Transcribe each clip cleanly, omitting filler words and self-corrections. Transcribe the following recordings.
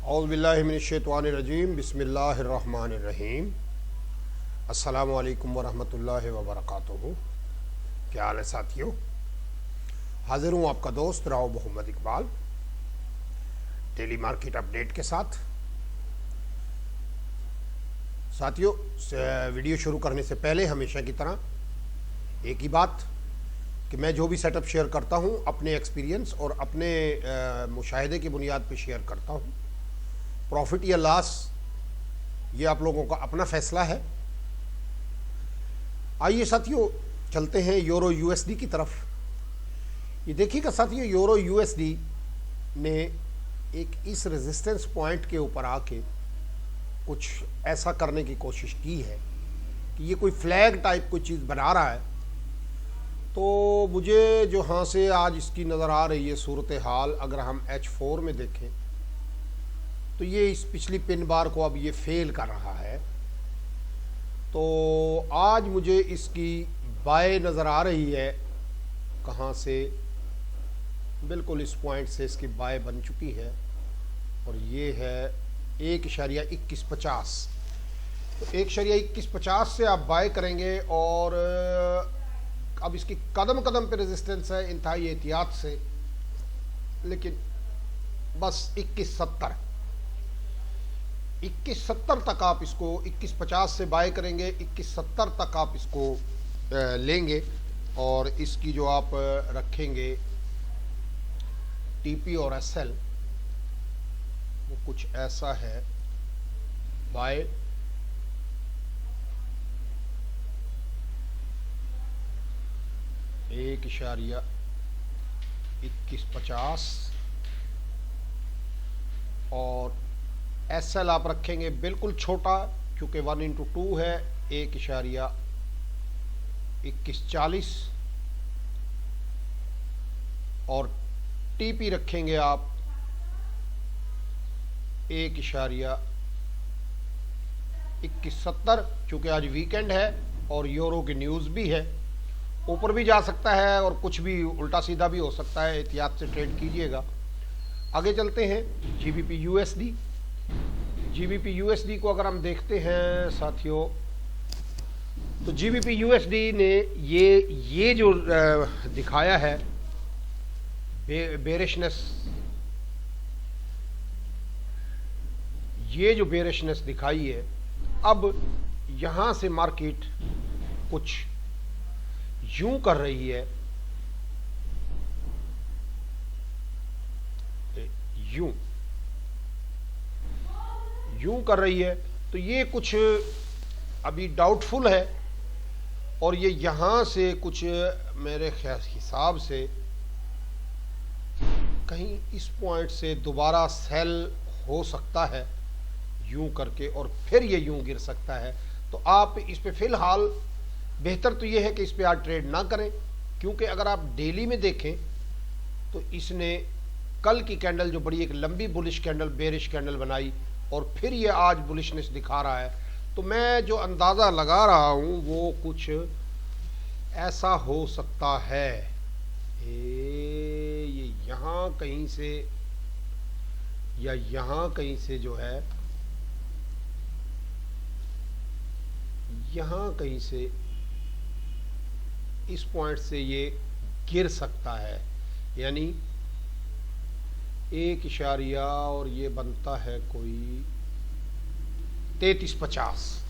औज़ुबिल्लाहिमिनश्शैतानिर्रजीम बिस्मिल्लाहिर्रहमानिर्रहीम। अस्सलामु अलैकुम वरहमतुल्लाहि वबरकातुहू। क्या हाल है साथियों? हाज़िर हूँ आपका दोस्त Rao Mohammad Iqbal daily market update के साथ। साथियों, वीडियो शुरू करने से पहले हमेशा की तरह एक ही बात कि मैं जो भी सेटअप शेयर करता हूँ अपने एक्सपीरियंस और अपने मुशाहिदे की बुनियाद पर शेयर करता हूँ। प्रॉफिट या लॉस ये आप लोगों का अपना फैसला है। आइए साथियों, चलते हैं यूरो यूएसडी की तरफ। ये देखिएगा साथियों, यूरो यूएसडी ने एक इस रेजिस्टेंस पॉइंट के ऊपर आके कुछ ऐसा करने की कोशिश की है कि ये कोई फ्लैग टाइप कोई चीज़ बना रहा है। तो मुझे जो हाँ से आज इसकी नज़र आ रही है सूरत हाल, अगर हम H4 में देखें तो ये इस पिछली पिन बार को अब ये फेल कर रहा है। तो आज मुझे इसकी बाय नज़र आ रही है। कहाँ से? बिल्कुल इस पॉइंट से इसकी बाय बन चुकी है और ये है 1.2150। तो 1.2150 से आप बाय करेंगे और अब इसकी कदम कदम पे रेजिस्टेंस है इंतहाई एहतियात से, लेकिन बस 2170 तक आप इसको 2150 से बाय करेंगे, 2170 तक आप इसको लेंगे और इसकी जो आप रखेंगे टीपी और एसएल वो कुछ ऐसा है। बाय 1.2150 और एसएल आप रखेंगे बिल्कुल छोटा, क्योंकि 1/2 है, 1.2140 और टीपी रखेंगे आप 1.2170, क्योंकि आज वीकेंड है और यूरो की न्यूज़ भी है। ऊपर भी जा सकता है और कुछ भी उल्टा सीधा भी हो सकता है, एहतियात से ट्रेड कीजिएगा। आगे चलते हैं जीबीपी यूएसडी। जीबीपी यूएसडी को अगर हम देखते हैं साथियों, तो जीबीपी यूएसडी ने ये जो दिखाया है बेरिशनेस, ये जो बेरिशनेस दिखाई है, अब यहाँ से मार्केट कुछ यूं कर रही है, यूं कर रही है। तो ये कुछ अभी डाउटफुल है और ये यहां से कुछ मेरे हिसाब से कहीं इस पॉइंट से दोबारा सेल हो सकता है यूं करके, और फिर ये यूं गिर सकता है। तो आप इस पे फिलहाल बेहतर तो ये है कि इस पे आज ट्रेड ना करें, क्योंकि अगर आप डेली में देखें तो इसने कल की कैंडल जो बड़ी एक लंबी बुलिश कैंडल, बेरिश कैंडल बनाई और फिर ये आज बुलिशनेस दिखा रहा है। तो मैं जो अंदाज़ा लगा रहा हूँ वो कुछ ऐसा हो सकता है, ये यहाँ कहीं से या यहाँ कहीं से जो है, यहाँ कहीं से इस पॉइंट से ये गिर सकता है। यानी 1 और ये बनता है कोई 3350,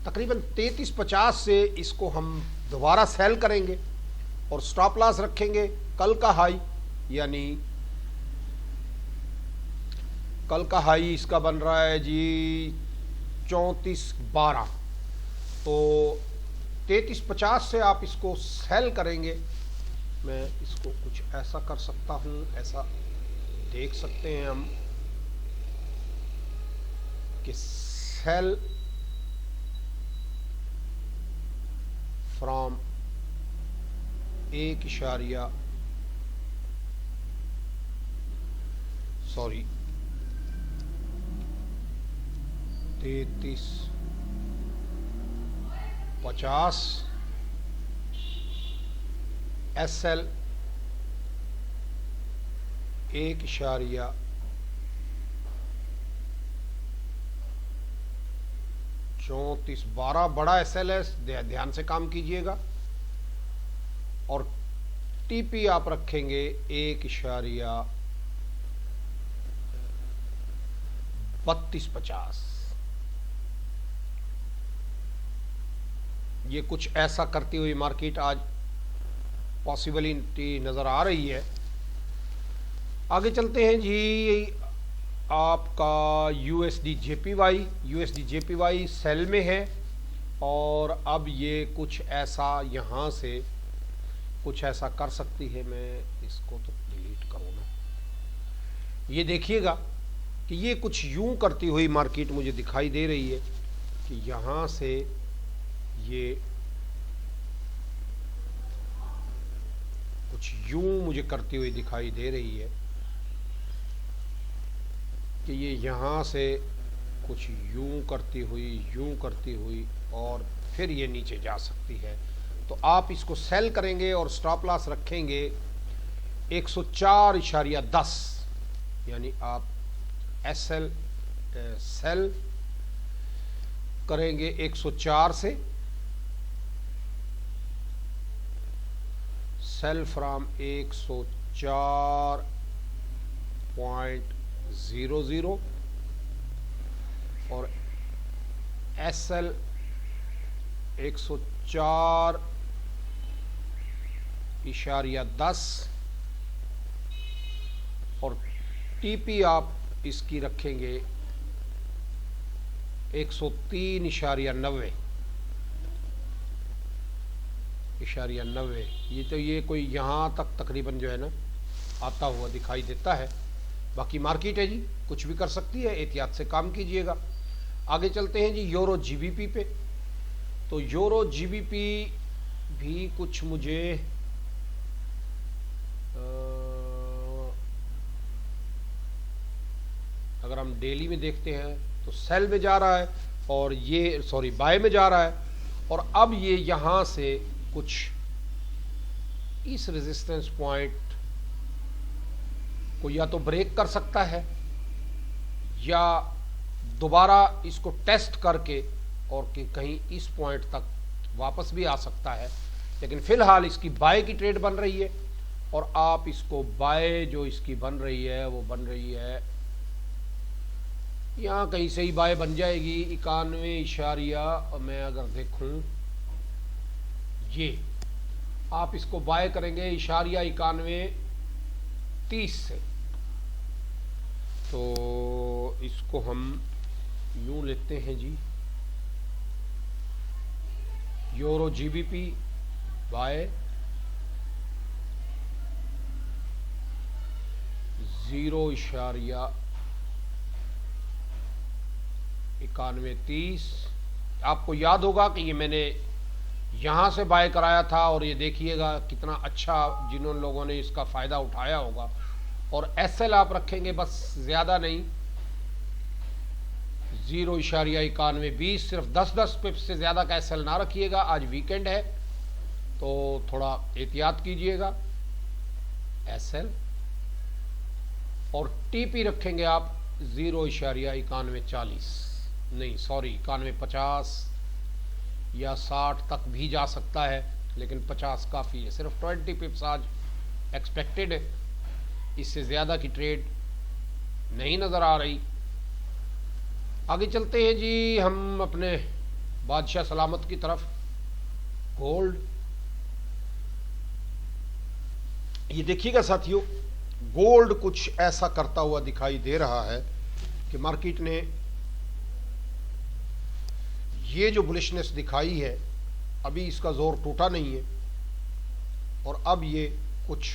तकरीबन 3350 से इसको हम दोबारा सेल करेंगे और स्टॉप लॉस रखेंगे कल का हाई, यानी कल का हाई इसका बन रहा है जी 3412। तो 3350 से आप इसको सेल करेंगे। मैं इसको कुछ ऐसा कर सकता हूँ, ऐसा देख सकते हैं हम कि सेल फ्रॉम 3350 SL 1 3412 बड़ा एसएल है, ध्यान से काम कीजिएगा। और टीपी आप रखेंगे 1.3250। ये कुछ ऐसा करती हुई मार्केट आज पॉसिबिलिटी नज़र आ रही है। आगे चलते हैं जी, आपका यूएसडी जेपीवाई सेल में है और अब ये कुछ ऐसा यहाँ से कुछ ऐसा कर सकती है। मैं इसको तो डिलीट करूँ ना। ये देखिएगा कि ये कुछ यूं करती हुई मार्केट मुझे दिखाई दे रही है कि यहाँ से ये कुछ यूं मुझे करती हुई दिखाई दे रही है कि ये यहाँ से कुछ यूं करती हुई और फिर ये नीचे जा सकती है। तो आप इसको सेल करेंगे और स्टॉप लॉस रखेंगे 104.10, यानी आप एसएल सेल करेंगे 104 से, सेल फ्रॉम 104.00 और एसएल 104.10 और टीपी आप इसकी रखेंगे 103.90। ये तो ये कोई यहाँ तक तकरीबन जो है ना आता हुआ दिखाई देता है। बाकी मार्केट है जी, कुछ भी कर सकती है, एहतियात से काम कीजिएगा। आगे चलते हैं जी यूरो जीबीपी पे। तो यूरो जीबीपी भी कुछ मुझे अगर हम डेली में देखते हैं तो सेल में जा रहा है और ये बाय में जा रहा है और अब ये यहाँ से कुछ इस रेजिस्टेंस पॉइंट को या तो ब्रेक कर सकता है या दोबारा इसको टेस्ट करके और कि कहीं इस पॉइंट तक वापस भी आ सकता है। लेकिन फिलहाल इसकी बाय की ट्रेड बन रही है और आप इसको बाय जो इसकी बन रही है वो बन रही है, यहाँ कहीं से ही बाय बन जाएगी 91 मैं अगर देखूं ये आप इसको बाय करेंगे 91.30 से। तो इसको हम यूं लेते हैं जी, यूरो जीबीपी बाय 0.9130। आपको याद होगा कि ये मैंने यहाँ से बाय कराया था और ये देखिएगा कितना अच्छा जिन्होंने लोगों ने इसका फ़ायदा उठाया होगा। और एसएल आप रखेंगे बस, ज़्यादा नहीं, 0.9120, सिर्फ 10-10 पिप्स से ज़्यादा का एसएल ना रखिएगा। आज वीकेंड है तो थोड़ा एहतियात कीजिएगा। एसएल और टीपी रखेंगे आप 0.9140 नहीं, 9150 या 60 तक भी जा सकता है, लेकिन 50 काफ़ी है। सिर्फ 20 पिप्स आज एक्सपेक्टेड है, इससे ज़्यादा की ट्रेड नहीं नज़र आ रही। आगे चलते हैं जी हम अपने बादशाह सलामत की तरफ। गोल्ड, ये देखिएगा साथियों, गोल्ड कुछ ऐसा करता हुआ दिखाई दे रहा है कि मार्केट ने ये जो बुलिशनेस दिखाई है अभी इसका जोर टूटा नहीं है और अब ये कुछ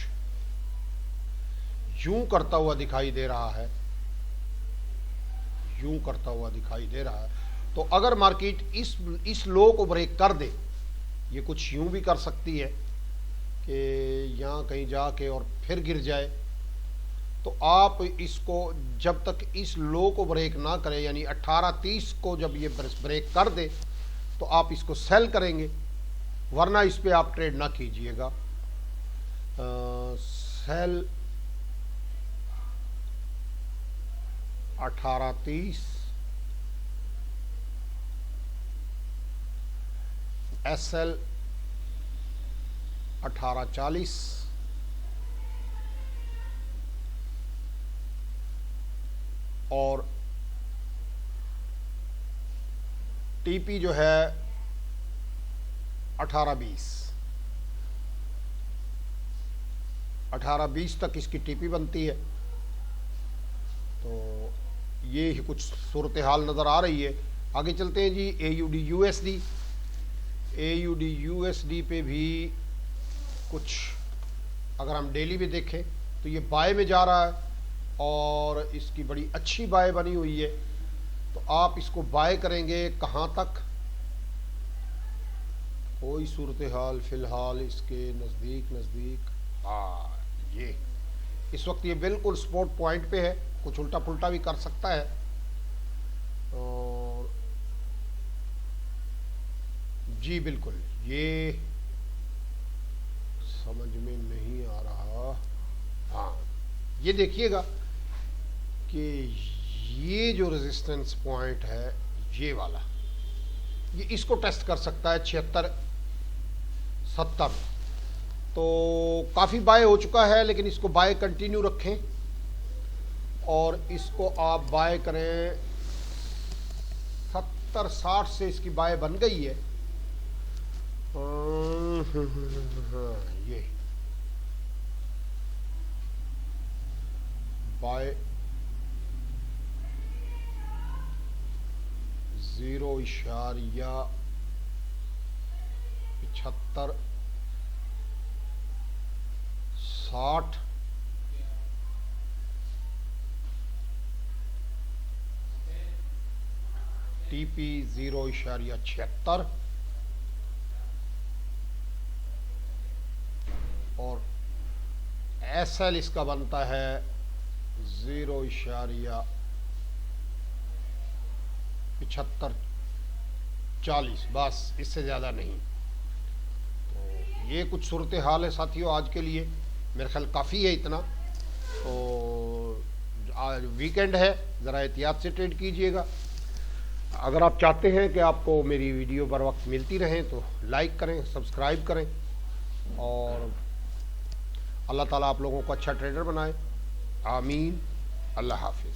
यूं करता हुआ दिखाई दे रहा है, यूं करता हुआ दिखाई दे रहा है। तो अगर मार्केट इस लो को ब्रेक कर दे, ये कुछ यूं भी कर सकती है कि यहाँ कहीं जाके और फिर गिर जाए। तो आप इसको जब तक इस लो को ब्रेक ना करें, यानी 1830 को जब ये ब्रेक कर दे तो आप इसको सेल करेंगे, वरना इस पे आप ट्रेड ना कीजिएगा। सेल 1830 SL 1840 और TP जो है 1820 तक इसकी TP बनती है। तो ये ही कुछ सूरत हाल नज़र आ रही है। आगे चलते हैं जी। AUD USD पे भी कुछ अगर हम डेली में देखें तो ये बाय में जा रहा है और इसकी बड़ी अच्छी बाय बनी हुई है। तो आप इसको बाय करेंगे कहाँ तक, कोई सूरत हाल फ़िलहाल इसके नज़दीक हाँ, ये इस वक्त ये बिल्कुल स्पॉट पॉइंट पे है, कुछ उल्टा पुल्टा भी कर सकता है। और जी बिल्कुल ये समझ में नहीं आ रहा। हाँ, ये देखिएगा कि ये जो रेजिस्टेंस पॉइंट है ये वाला, ये इसको टेस्ट कर सकता है 76-70। तो काफ़ी बाय हो चुका है, लेकिन इसको बाय कंटिन्यू रखें और इसको आप बाय करें 70-60 से इसकी बाय बन गई है। ये बाय 0.75-60 TP 0.76 और SL इसका बनता है 0.75-40, बस इससे ज़्यादा नहीं। तो ये कुछ सूरत हाल है साथियों आज के लिए, मेरे ख्याल काफ़ी है इतना। तो आज वीकेंड है, ज़रा एहतियात से ट्रेड कीजिएगा। अगर आप चाहते हैं कि आपको मेरी वीडियो बर वक्त मिलती रहे तो लाइक करें, सब्सक्राइब करें और अल्लाह ताला आप लोगों को अच्छा ट्रेडर बनाए। आमीन। अल्लाह हाफिज़।